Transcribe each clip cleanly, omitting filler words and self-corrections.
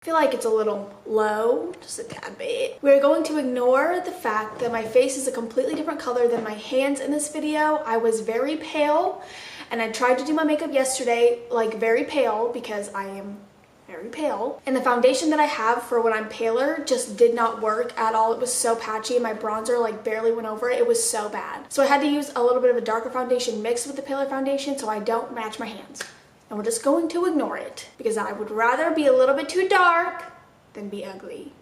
I feel like it's a little low, just a tad bit. We're going to ignore the fact that my face is a completely different color than my hands in this video. I was very pale, and I tried to do my makeup yesterday, like very pale, because I am very pale. And the foundation that I have for when I'm paler just did not work at all. It was so patchy. My bronzer like barely went over it. It was so bad. So I had to use a little bit of a darker foundation mixed with the paler foundation so I don't match my hands. And we're just going to ignore it because I would rather be a little bit too dark than be ugly.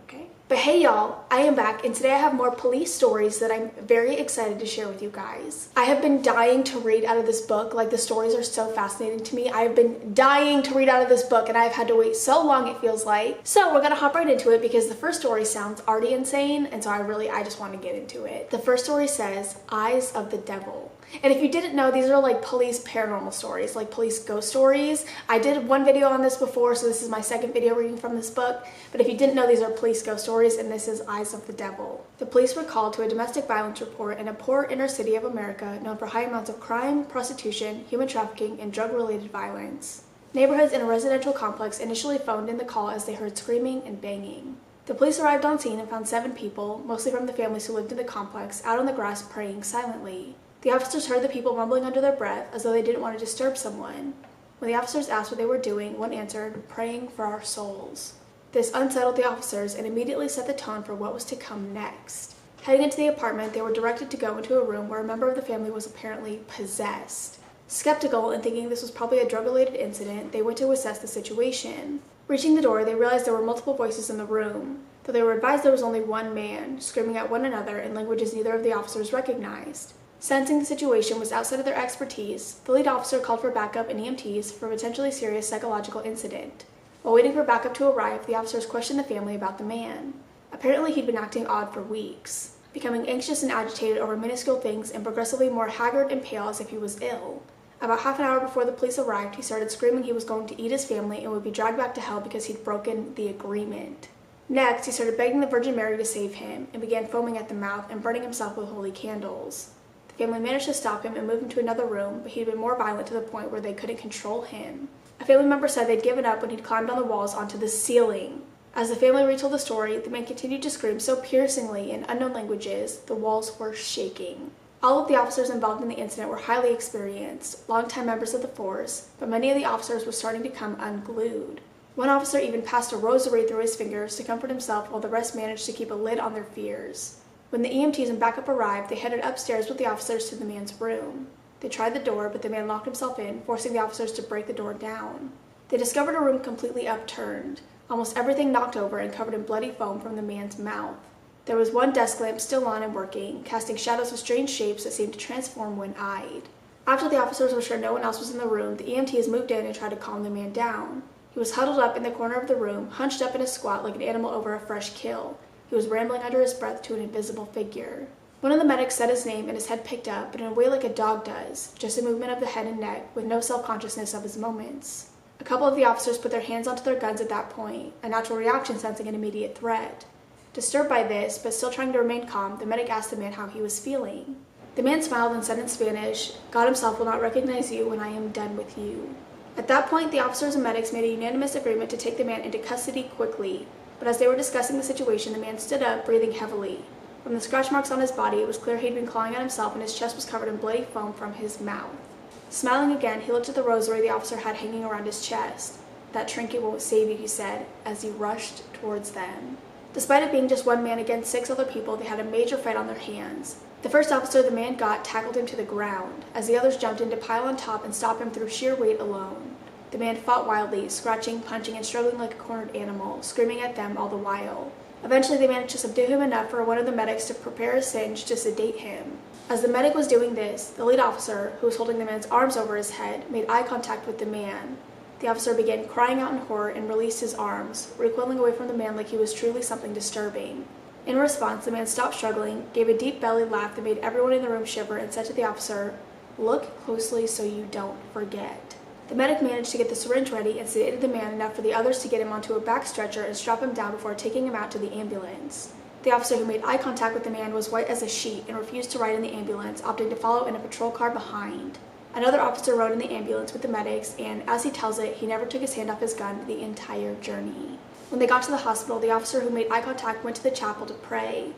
Okay? But hey y'all, I am back, and today I have more police stories that I'm very excited to share with you guys. I have been dying to read out of this book. Like, the stories are so fascinating to me. I have been dying to read out of this book, and I've had to wait so long, it feels like. So we're gonna hop right into it because the first story sounds already insane, and so I just want to get into it. The first story says, Eyes of the Devil. And if you didn't know, these are like police paranormal stories, like police ghost stories. I did one video on this before, so this is my second video reading from this book. But if you didn't know, these are police ghost stories, and this is Eyes of the Devil. The police were called to a domestic violence report in a poor inner city of America known for high amounts of crime, prostitution, human trafficking, and drug-related violence. Neighborhoods in a residential complex initially phoned in the call as they heard screaming and banging. The police arrived on scene and found 7 people, mostly from the families who lived in the complex, out on the grass praying silently. The officers heard the people mumbling under their breath as though they didn't want to disturb someone. When the officers asked what they were doing, one answered, "Praying for our souls." This unsettled the officers and immediately set the tone for what was to come next. Heading into the apartment, they were directed to go into a room where a member of the family was apparently possessed. Skeptical and thinking this was probably a drug-related incident, they went to assess the situation. Reaching the door, they realized there were multiple voices in the room, though they were advised there was only one man, screaming at one another in languages neither of the officers recognized. Sensing the situation was outside of their expertise, the lead officer called for backup and EMTs for a potentially serious psychological incident. While waiting for backup to arrive, the officers questioned the family about the man. Apparently, he'd been acting odd for weeks, becoming anxious and agitated over minuscule things and progressively more haggard and pale as if he was ill. About half an hour before the police arrived, he started screaming he was going to eat his family and would be dragged back to hell because he'd broken the agreement. Next, he started begging the Virgin Mary to save him and began foaming at the mouth and burning himself with holy candles. The family managed to stop him and move him to another room, but he'd been more violent to the point where they couldn't control him. A family member said they'd given up when he'd climbed on the walls onto the ceiling. As the family retold the story, the man continued to scream so piercingly in unknown languages, the walls were shaking. All of the officers involved in the incident were highly experienced, longtime members of the force, but many of the officers were starting to come unglued. One officer even passed a rosary through his fingers to comfort himself while the rest managed to keep a lid on their fears. When the EMTs and backup arrived, they headed upstairs with the officers to the man's room. They tried the door, but the man locked himself in, forcing the officers to break the door down. They discovered a room completely upturned, almost everything knocked over and covered in bloody foam from the man's mouth. There was one desk lamp still on and working, casting shadows of strange shapes that seemed to transform when eyed. After the officers were sure no one else was in the room, the EMTs moved in and tried to calm the man down. He was huddled up in the corner of the room, hunched up in a squat like an animal over a fresh kill. He was rambling under his breath to an invisible figure. One of the medics said his name and his head picked up, but in a way like a dog does, just a movement of the head and neck, with no self-consciousness of his moments. A couple of the officers put their hands onto their guns at that point, a natural reaction sensing an immediate threat. Disturbed by this, but still trying to remain calm, the medic asked the man how he was feeling. The man smiled and said in Spanish, "God himself will not recognize you when I am done with you." At that point, the officers and medics made a unanimous agreement to take the man into custody quickly. But as they were discussing the situation, the man stood up, breathing heavily. From the scratch marks on his body, it was clear he'd been clawing at himself, and his chest was covered in bloody foam from his mouth. Smiling again, he looked at the rosary the officer had hanging around his chest. "That trinket won't save you," he said, as he rushed towards them. Despite it being just one man against 6 other people, they had a major fight on their hands. The first officer the man got tackled him to the ground, as the others jumped in to pile on top and stop him through sheer weight alone. The man fought wildly, scratching, punching, and struggling like a cornered animal, screaming at them all the while. Eventually, they managed to subdue him enough for one of the medics to prepare a syringe to sedate him. As the medic was doing this, the lead officer, who was holding the man's arms over his head, made eye contact with the man. The officer began crying out in horror and released his arms, recoiling away from the man like he was truly something disturbing. In response, the man stopped struggling, gave a deep belly laugh that made everyone in the room shiver, and said to the officer, "Look closely so you don't forget." The medic managed to get the syringe ready and sedated the man enough for the others to get him onto a back stretcher and strap him down before taking him out to the ambulance. The officer who made eye contact with the man was white as a sheet and refused to ride in the ambulance, opting to follow in a patrol car behind. Another officer rode in the ambulance with the medics, and as he tells it, he never took his hand off his gun the entire journey. When they got to the hospital, the officer who made eye contact went to the chapel to pray.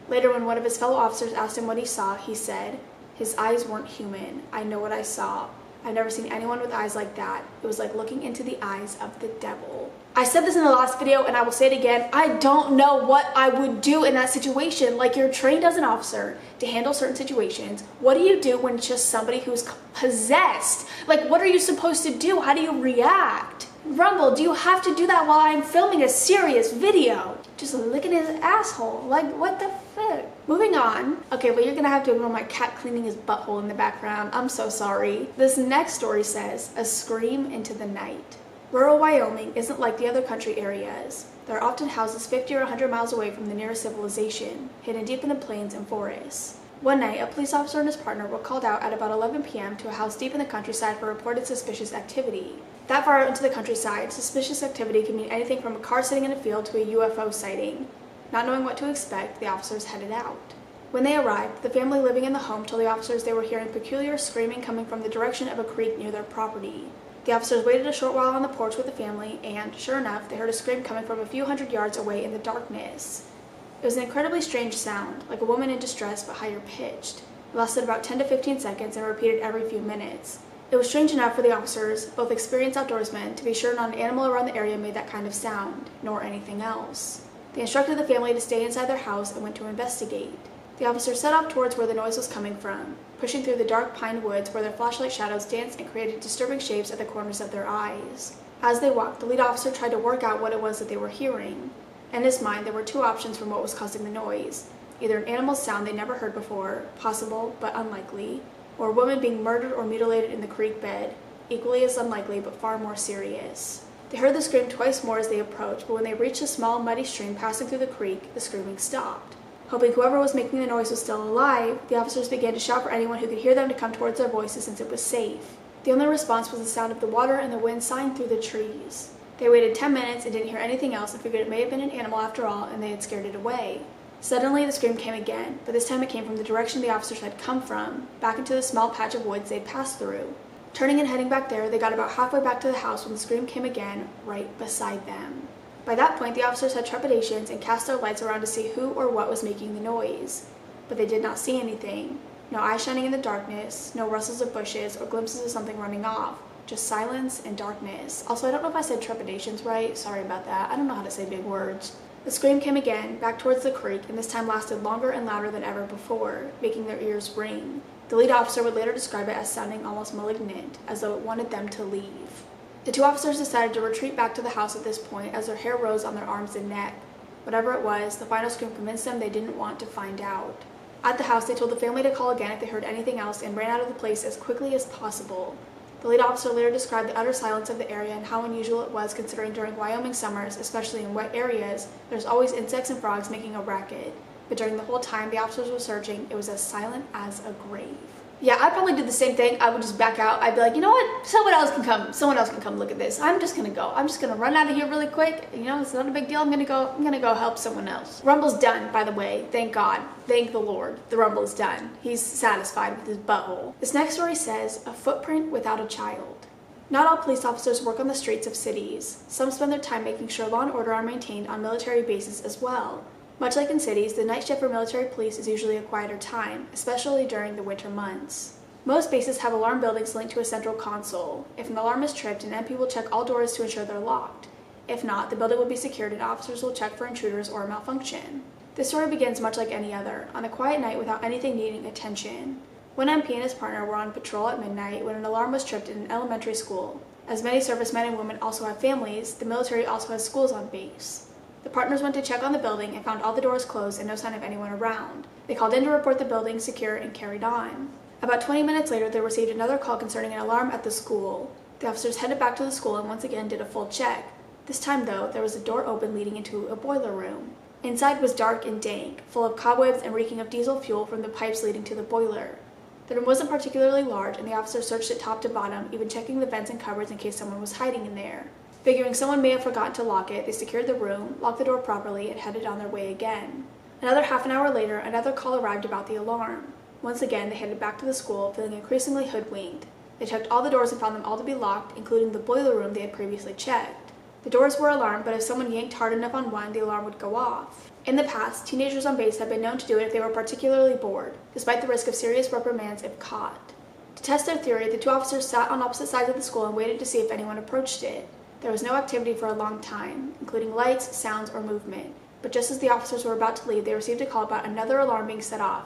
Later, when one of his fellow officers asked him what he saw, he said, "His eyes weren't human. I know what I saw. I've never seen anyone with eyes like that. It was like looking into the eyes of the devil." I said this in the last video and I will say it again. I don't know what I would do in that situation. Like, you're trained as an officer to handle certain situations. What do you do when it's just somebody who's possessed? Like, what are you supposed to do? How do you react? Rumble, do you have to do that while I'm filming a serious video? Just licking his asshole. Like, what the fuck? Moving on. Okay, well, you're gonna have to ignore my cat cleaning his butthole in the background. I'm so sorry. This next story says, "A scream into the night." Rural Wyoming isn't like the other country areas. There are often houses 50 or 100 miles away from the nearest civilization, hidden deep in the plains and forests. One night, a police officer and his partner were called out at about 11 p.m. to a house deep in the countryside for reported suspicious activity. That far out into the countryside, suspicious activity can mean anything from a car sitting in a field to a UFO sighting. Not knowing what to expect, the officers headed out. When they arrived, the family living in the home told the officers they were hearing peculiar screaming coming from the direction of a creek near their property. The officers waited a short while on the porch with the family, and, sure enough, they heard a scream coming from a few hundred yards away in the darkness. It was an incredibly strange sound, like a woman in distress but higher pitched. It lasted about 10 to 15 seconds and repeated every few minutes. It was strange enough for the officers, both experienced outdoorsmen, to be sure not an animal around the area made that kind of sound, nor anything else. They instructed the family to stay inside their house and went to investigate. The officers set off towards where the noise was coming from, pushing through the dark pine woods where their flashlight shadows danced and created disturbing shapes at the corners of their eyes. As they walked, the lead officer tried to work out what it was that they were hearing. In his mind, there were two options for what was causing the noise. Either an animal's sound they never heard before, possible but unlikely, or a woman being murdered or mutilated in the creek bed, equally as unlikely but far more serious. They heard the scream twice more as they approached, but when they reached a small, muddy stream passing through the creek, the screaming stopped. Hoping whoever was making the noise was still alive, the officers began to shout for anyone who could hear them to come towards their voices since it was safe. The only response was the sound of the water and the wind sighing through the trees. They waited 10 minutes and didn't hear anything else and figured it may have been an animal after all, and they had scared it away. Suddenly, the scream came again, but this time it came from the direction the officers had come from, back into the small patch of woods they'd passed through. Turning and heading back there, they got about halfway back to the house when the scream came again, right beside them. By that point, the officers had trepidations and cast their lights around to see who or what was making the noise. But they did not see anything. No eyes shining in the darkness, no rustles of bushes or glimpses of something running off. Just silence and darkness. Also, I don't know if I said trepidations right. Sorry about that. I don't know how to say big words. The scream came again, back towards the creek, and this time lasted longer and louder than ever before, making their ears ring. The lead officer would later describe it as sounding almost malignant, as though it wanted them to leave. The two officers decided to retreat back to the house at this point as their hair rose on their arms and neck. Whatever it was, the final scream convinced them they didn't want to find out. At the house, they told the family to call again if they heard anything else and ran out of the place as quickly as possible. The lead officer later described the utter silence of the area and how unusual it was considering during Wyoming summers, especially in wet areas, there's always insects and frogs making a racket. But during the whole time the officers were searching, it was as silent as a grave. Yeah, I'd probably do the same thing. I would just back out. I'd be like, you know what? Someone else can come look at this. I'm just gonna go. I'm just gonna run out of here really quick. You know, it's not a big deal. I'm gonna go help someone else. Rumble's done, by the way. Thank God. Thank the Lord. The Rumble is done. He's satisfied with his butthole. This next story says, "A footprint without a child." Not all police officers work on the streets of cities. Some spend their time making sure law and order are maintained on military bases as well. Much like in cities, the night shift for military police is usually a quieter time, especially during the winter months. Most bases have alarm buildings linked to a central console. If an alarm is tripped, an MP will check all doors to ensure they're locked. If not, the building will be secured and officers will check for intruders or a malfunction. This story begins much like any other, on a quiet night without anything needing attention. One MP and his partner were on patrol at midnight when an alarm was tripped in an elementary school. As many servicemen and women also have families, the military also has schools on base. The partners went to check on the building and found all the doors closed and no sign of anyone around. They called in to report the building secure and carried on. About 20 minutes later, they received another call concerning an alarm at the school. The officers headed back to the school and once again did a full check. This time, though, there was a door open leading into a boiler room. Inside was dark and dank, full of cobwebs and reeking of diesel fuel from the pipes leading to the boiler. The room wasn't particularly large, and the officers searched it top to bottom, even checking the vents and cupboards in case someone was hiding in there. Figuring someone may have forgotten to lock it, they secured the room, locked the door properly, and headed on their way again. Another half an hour later, another call arrived about the alarm. Once again, they headed back to the school, feeling increasingly hoodwinked. They checked all the doors and found them all to be locked, including the boiler room they had previously checked. The doors were alarmed, but if someone yanked hard enough on one, the alarm would go off. In the past, teenagers on base had been known to do it if they were particularly bored, despite the risk of serious reprimands if caught. To test their theory, the two officers sat on opposite sides of the school and waited to see if anyone approached it. There was no activity for a long time, including lights, sounds, or movement. But just as the officers were about to leave, they received a call about another alarm being set off,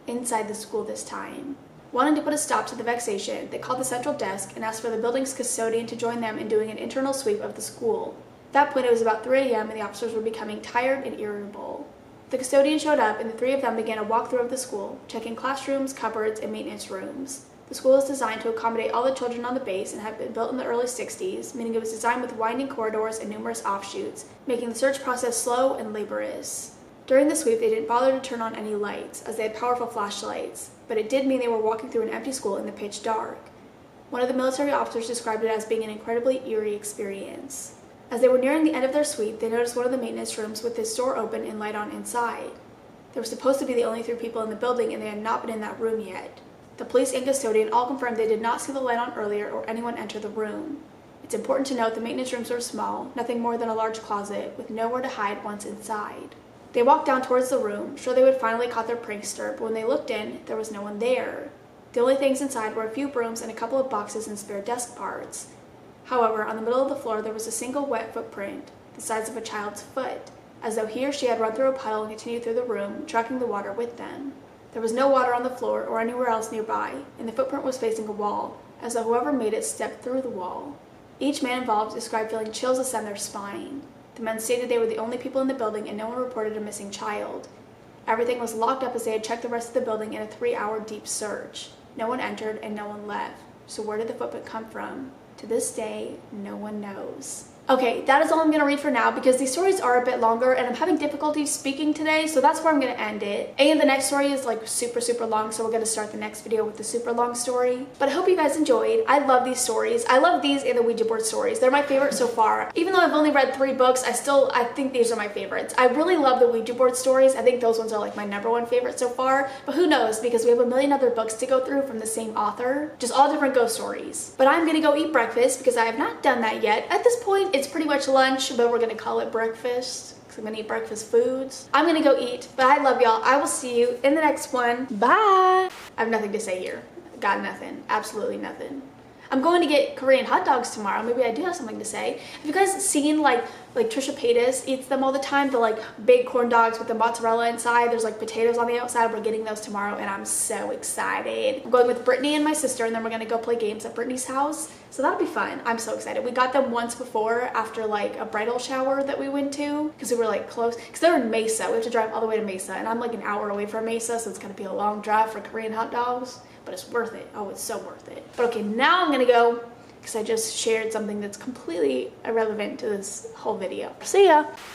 inside the school this time. Wanting to put a stop to the vexation, they called the central desk and asked for the building's custodian to join them in doing an internal sweep of the school. At that point, it was about 3 a.m. and the officers were becoming tired and irritable. The custodian showed up and the three of them began a walkthrough of the school, checking classrooms, cupboards, and maintenance rooms. The school is designed to accommodate all the children on the base and had been built in the early 60s, meaning it was designed with winding corridors and numerous offshoots, making the search process slow and laborious. During the sweep, they didn't bother to turn on any lights, as they had powerful flashlights, but it did mean they were walking through an empty school in the pitch dark. One of the military officers described it as being an incredibly eerie experience. As they were nearing the end of their sweep, they noticed one of the maintenance rooms with its door open and light on inside. They were supposed to be the only 3 people in the building, and they had not been in that room yet. The police and custodian all confirmed they did not see the light on earlier or anyone enter the room. It's important to note the maintenance rooms were small, nothing more than a large closet, with nowhere to hide once inside. They walked down towards the room, sure they would finally caught their prankster, but when they looked in, there was no one there. The only things inside were a few brooms and a couple of boxes and spare desk parts. However, on the middle of the floor there was a single wet footprint, the size of a child's foot, as though he or she had run through a puddle and continued through the room, tracking the water with them. There was no water on the floor or anywhere else nearby, and the footprint was facing a wall, as though whoever made it stepped through the wall. Each man involved described feeling chills ascend their spine. The men stated they were the only people in the building and no one reported a missing child. Everything was locked up as they had checked the rest of the building in a 3-hour deep search. No one entered and no one left. So where did the footprint come from? To this day, no one knows. Okay, that is all I'm going to read for now because these stories are a bit longer and I'm having difficulty speaking today, so that's where I'm going to end it. And the next story is like super long, so we're going to start the next video with the super long story. But I hope you guys enjoyed. I love these stories. I love these and the Ouija board stories. They're my favorite so far. Even though I've only read 3 books, I think these are my favorites. I really love the Ouija board stories. I think those ones are like my #1 favorite so far, but who knows because we have a million other books to go through from the same author, just all different ghost stories. But I'm going to go eat breakfast because I have not done that yet. At this point, it's pretty much lunch, but we're gonna call it breakfast because I'm gonna eat breakfast foods. I'm gonna go eat, but I love y'all. I will see you in the next one. Bye. I have nothing to say here. Got nothing. Absolutely nothing. I'm going to get Korean hot dogs tomorrow. Maybe I do have something to say. Have you guys seen like Trisha Paytas eats them all the time? The like big corn dogs with the mozzarella inside. There's like potatoes on the outside. We're getting those tomorrow and I'm so excited. I'm going with Brittany and my sister and then we're gonna go play games at Brittany's house. So that'll be fun. I'm so excited. We got them once before after like a bridal shower that we went to because we were like close. Because they're in Mesa. We have to drive all the way to Mesa and I'm like an hour away from Mesa, so it's gonna be a long drive for Korean hot dogs. But it's worth it. Oh, it's so worth it. But okay, now I'm gonna go because I just shared something that's completely irrelevant to this whole video. See ya!